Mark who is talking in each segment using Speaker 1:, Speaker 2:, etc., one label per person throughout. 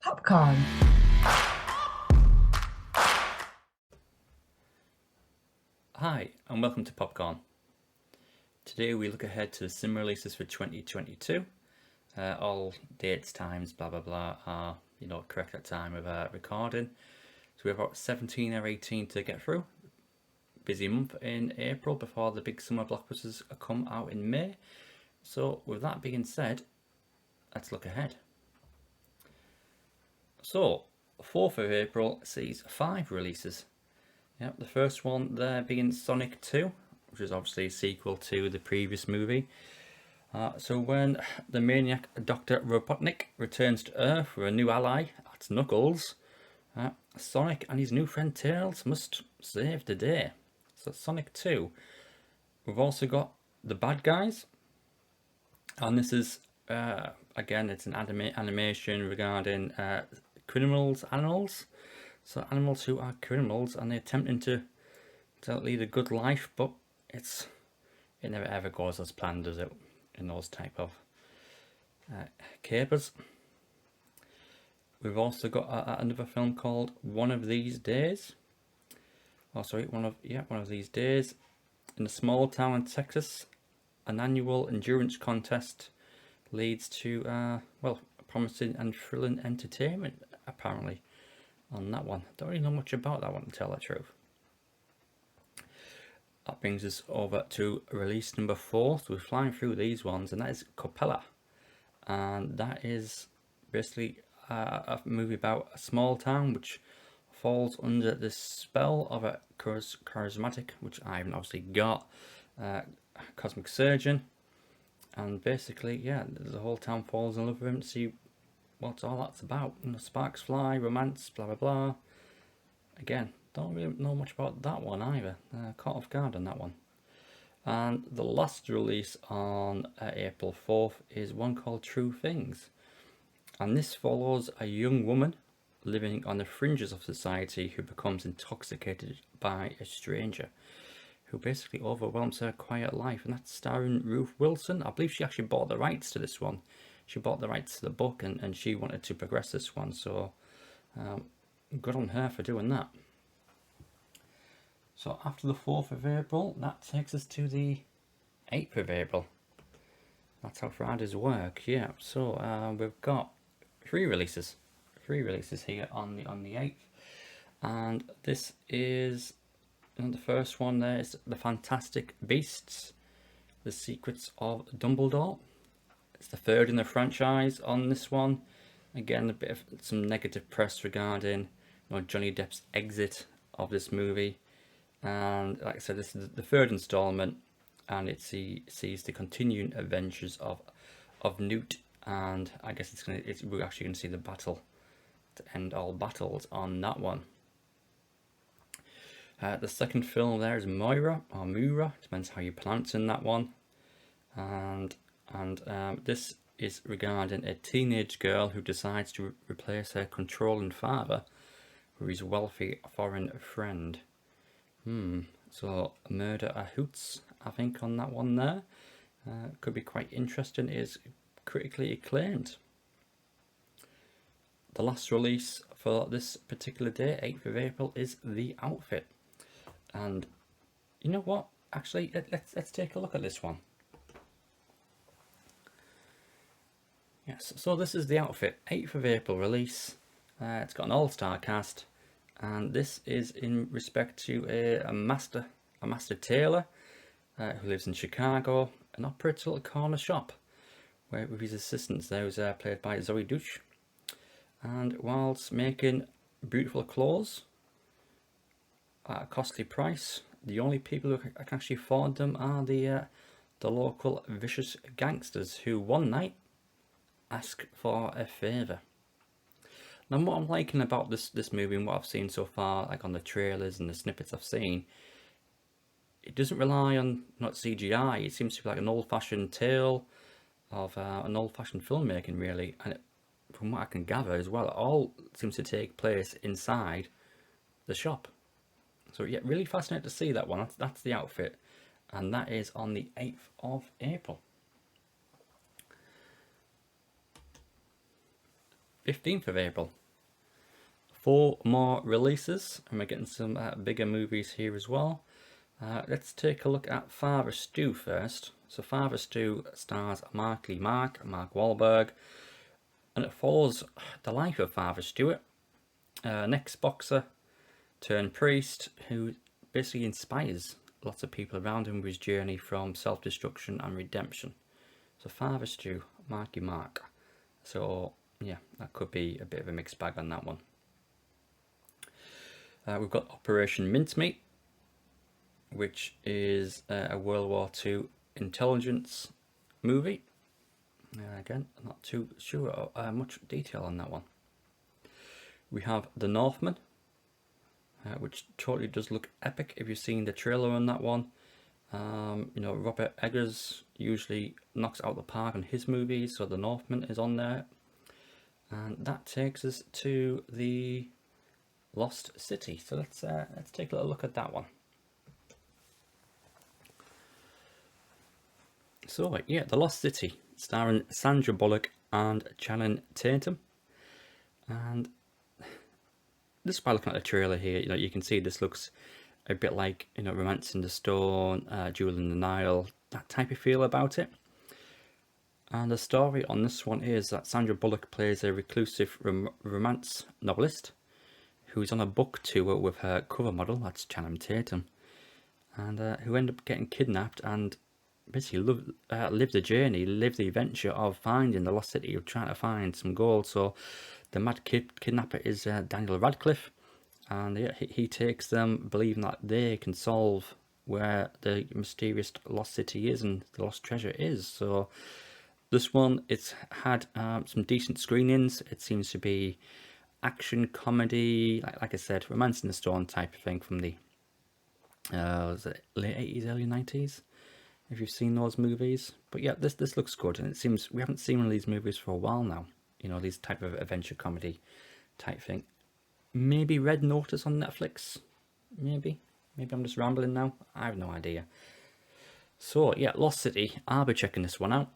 Speaker 1: Popcorn.
Speaker 2: Hi, and welcome to Popcorn. Today we look ahead to the sim releases for 2022. All dates, times, blah blah blah are, correct at time of recording. So we have about 17 or 18 to get through. Busy month in April before the big summer blockbusters come out in May. So with that being said, let's look ahead. So, 4th of April sees 5 releases. Yep, the first one there being Sonic 2, which is obviously a sequel to the previous movie. So when the maniac Dr. Robotnik returns to Earth with a new ally, that's Knuckles, Sonic and his new friend Tails must save the day. So Sonic 2. We've also got The Bad Guys, and this is, again, it's an animation regarding criminals, animals. So animals who are criminals and they're attempting to lead a good life, but it never ever goes as planned, does it? In those type of capers. We've also got another film called One of These Days. Oh, sorry, One of These Days. In a small town in Texas, an annual endurance contest leads to promising and thrilling entertainment. Apparently, on that one, don't really know much about that one to tell the truth. That brings us over to release number 4. So we're flying through these ones, and that is Copella. And that is basically a movie about a small town which falls under the spell of a charismatic, which I haven't obviously got, cosmic surgeon. And basically, yeah, the whole town falls in love with him to see what's all that's about. Sparks fly, romance, blah blah blah. Again, don't really know much about that one either. Caught off guard on that one. And the last release on April 4th is one called True Things. And this follows a young woman living on the fringes of society who becomes intoxicated by a stranger who basically overwhelms her quiet life. And that's starring Ruth Wilson. I believe she actually bought the rights to this one. She bought the rights to the book and she wanted to progress this one. So good on her for doing that. So after the 4th of April, that takes us to the 8th of April. That's how Fridays work, yeah. So we've got 3 releases. 3 releases here on the 8th. And this is, the first one there is The Fantastic Beasts, The Secrets of Dumbledore. It's the 3rd in the franchise on this one. Again, a bit of some negative press regarding Johnny Depp's exit of this movie. And like I said, this is the 3rd installment, and it sees the continuing adventures of Newt, and I guess we're actually going to see the battle to end all battles on that one. The second film there is Moira, or Mura, depends how you pronounce in that one, and this is regarding a teenage girl who decides to replace her controlling father with his wealthy foreign friend. So Murder a Hoots, I think, on that one there. Could be quite interesting. It is critically acclaimed. The last release for this particular day, 8th of April, is The Outfit. And you know what? Actually, let's take a look at this one. Yes, so this is The Outfit, 8th of April release. It's got an all-star cast. And this is in respect to a master tailor who lives in Chicago and operates a little corner shop with his assistants there, who's played by Zoe Deutch. And whilst making beautiful clothes at a costly price, the only people who can actually afford them are the local vicious gangsters who one night ask for a favour. Now, what I'm liking about this movie and what I've seen so far, like on the trailers and the snippets I've seen, it doesn't rely on not CGI. It seems to be like an old-fashioned tale of an old-fashioned filmmaking, really. And from what I can gather as well, it all seems to take place inside the shop. So yeah, really fascinating to see that one. That's The Outfit, and that is on the 8th of April. 15th of April. 4 more releases, and we're getting some bigger movies here as well. Let's take a look at Father Stu first. So Father Stu stars Mark Wahlberg, and it follows the life of Father Stewart, an ex-boxer turned priest who basically inspires lots of people around him with his journey from self-destruction and redemption. So Father Stu, Mark. So yeah, that could be a bit of a mixed bag on that one. We've got Operation Mincemeat, which is a World War II intelligence movie. Again, I'm not too sure much detail on that one. We have The Northman, which totally does look epic if you've seen the trailer on that one. You know, Robert Eggers usually knocks out the park on his movies, so The Northman is on there. And that takes us to the Lost City. So let's take a little look at that one. So yeah, The Lost City, starring Sandra Bullock and Channing Tatum. And just by looking at the trailer here, you know, you can see this looks a bit like, you know, Romance in the Stone, Jewel in the Nile, that type of feel about it. And the story on this one is that Sandra Bullock plays a reclusive romance novelist who's on a book tour with her cover model, that's Channing Tatum, and who end up getting kidnapped and basically live the journey, live the adventure of finding the lost city, of trying to find some gold. So the mad kidnapper is Daniel Radcliffe, and he takes them believing that they can solve where the mysterious lost city is and the lost treasure is. So this one, it's had some decent screenings. It seems to be action comedy, like I said, Romance in the Stone type of thing from the was it late 80s, early 90s, if you've seen those movies. But yeah, this looks good, and it seems we haven't seen one of these movies for a while now, you know, these type of adventure comedy type thing. Maybe Red Notice on Netflix, maybe I'm just rambling now, I have no idea. So yeah, Lost City, I'll be checking this one out.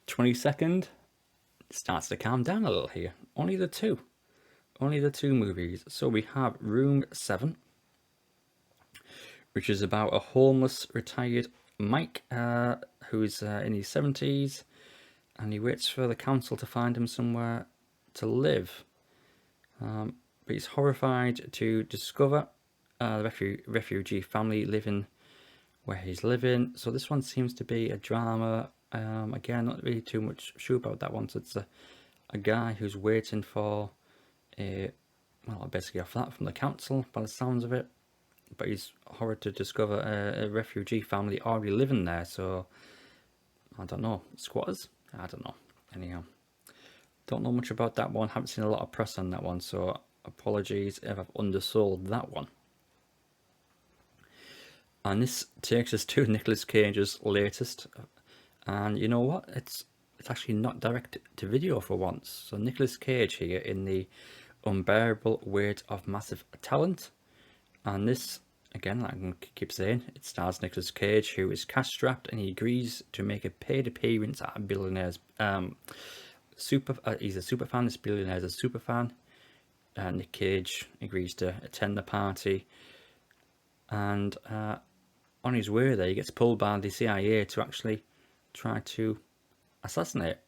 Speaker 2: 22nd, starts to calm down a little here. Only the two movies. So we have Room 7, which is about a homeless retired Mike who's in his 70s, and he waits for the council to find him somewhere to live. But he's horrified to discover the refugee family living where he's living. So this one seems to be a drama. Again, not really too much sure about that one. So it's a guy who's waiting for basically a flat from the council by the sounds of it, but he's horrified to discover a refugee family already living there. So I don't know, squatters? I don't know. Anyhow, don't know much about that one. Haven't seen a lot of press on that one, so apologies if I've undersold that one. And this takes us to Nicolas Cage's latest, and you know what? It's actually not direct to video for once. So Nicolas Cage here in The Unbearable Weight of Massive Talent, and this, again, like I keep saying, it stars Nicolas Cage, who is cash strapped, and he agrees to make a paid appearance at a billionaire's he's a super fan. This billionaire's a super fan. Nick Cage agrees to attend the party, and on his way there, he gets pulled by the CIA to actually try to assassinate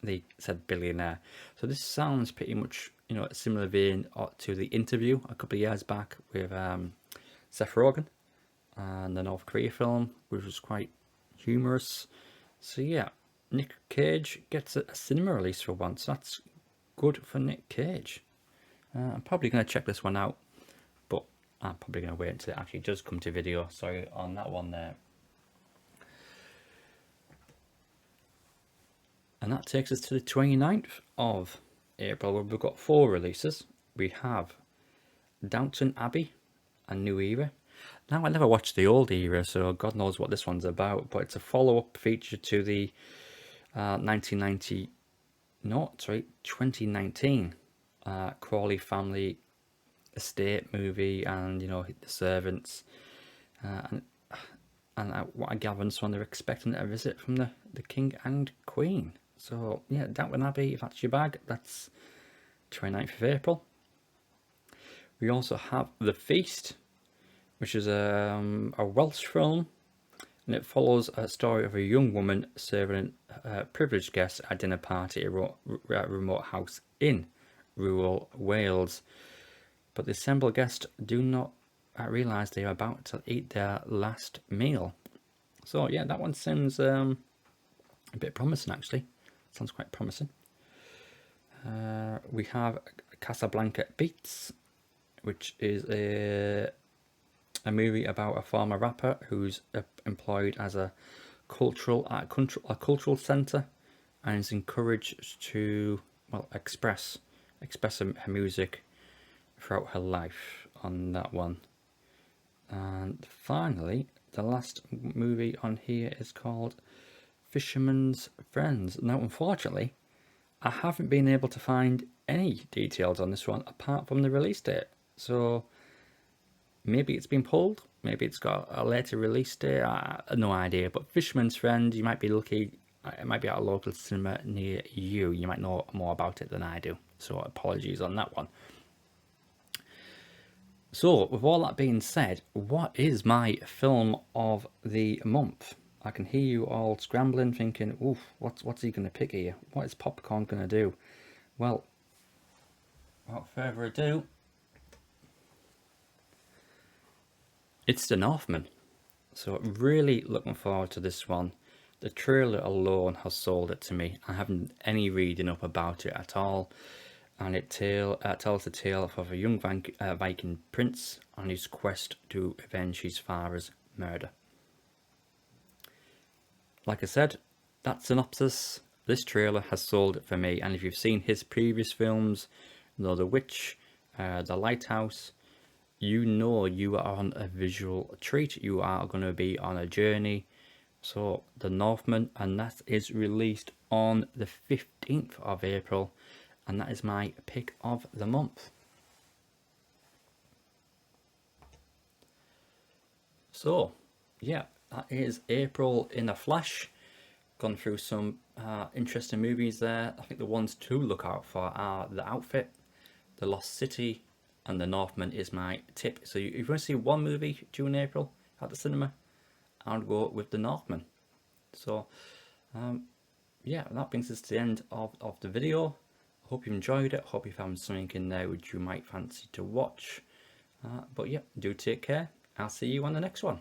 Speaker 2: the said billionaire. So this sounds pretty much, you know, a similar vein to The Interview a couple of years back with Seth Rogen and the North Korea film, which was quite humorous. So yeah, Nick Cage gets a cinema release for once. That's good for Nick Cage. I'm probably going to check this one out, but I'm probably going to wait until it actually does come to video. Sorry on that one there. And that takes us to the 29th of April, where we've got 4 releases. We have Downton Abbey, A New Era. Now, I never watched the old era, so God knows what this one's about, but it's a follow-up feature to the 2019 Crawley family estate movie, and, you know, the servants. And what I gather, so they're expecting a visit from the The King and Queen. So yeah, Downton Abbey, if that's your bag, that's 29th of April. We also have The Feast, which is a Welsh film, and it follows a story of a young woman serving privileged guests at a dinner party at a remote house in rural Wales. But the assembled guests do not realise they are about to eat their last meal. So yeah, that one sounds a bit promising actually. Sounds quite promising. We have Casablanca Beats, which is a movie about a former rapper who's employed as a cultural centre and is encouraged to express her music throughout her life on that one. And finally, the last movie on here is called Fisherman's Friends. Now, unfortunately, I haven't been able to find any details on this one apart from the release date. So maybe it's been pulled, maybe it's got a later release date, I have no idea. But Fisherman's Friend, you might be lucky, it might be at a local cinema near you. You might know more about it than I do, so apologies on that one. So with all that being said, what is my film of the month? I can hear you all scrambling, thinking, oof, what's he going to pick here? What is Popcorn going to do? Well, without further ado, it's The Northman. So really looking forward to this one. The trailer alone has sold it to me. I haven't any reading up about it at all. And it tells the tale of a young Viking prince on his quest to avenge his father's murder. Like I said, that synopsis, this trailer has sold it for me. And if you've seen his previous films, The Witch, The Lighthouse, you know you are on a visual treat. You are going to be on a journey. So The Northman, and that is released on the 15th of April. And that is my pick of the month. So yeah, that is April in a flash. Gone through some interesting movies there. I think the ones to look out for are The Outfit, The Lost City, and The Northman is my tip. So if you want to see one movie during April at the cinema, I would go with The Northman. So yeah, that brings us to the end of the video. I hope you enjoyed it. Hope you found something in there which you might fancy to watch. But yeah, do take care. I'll see you on the next one.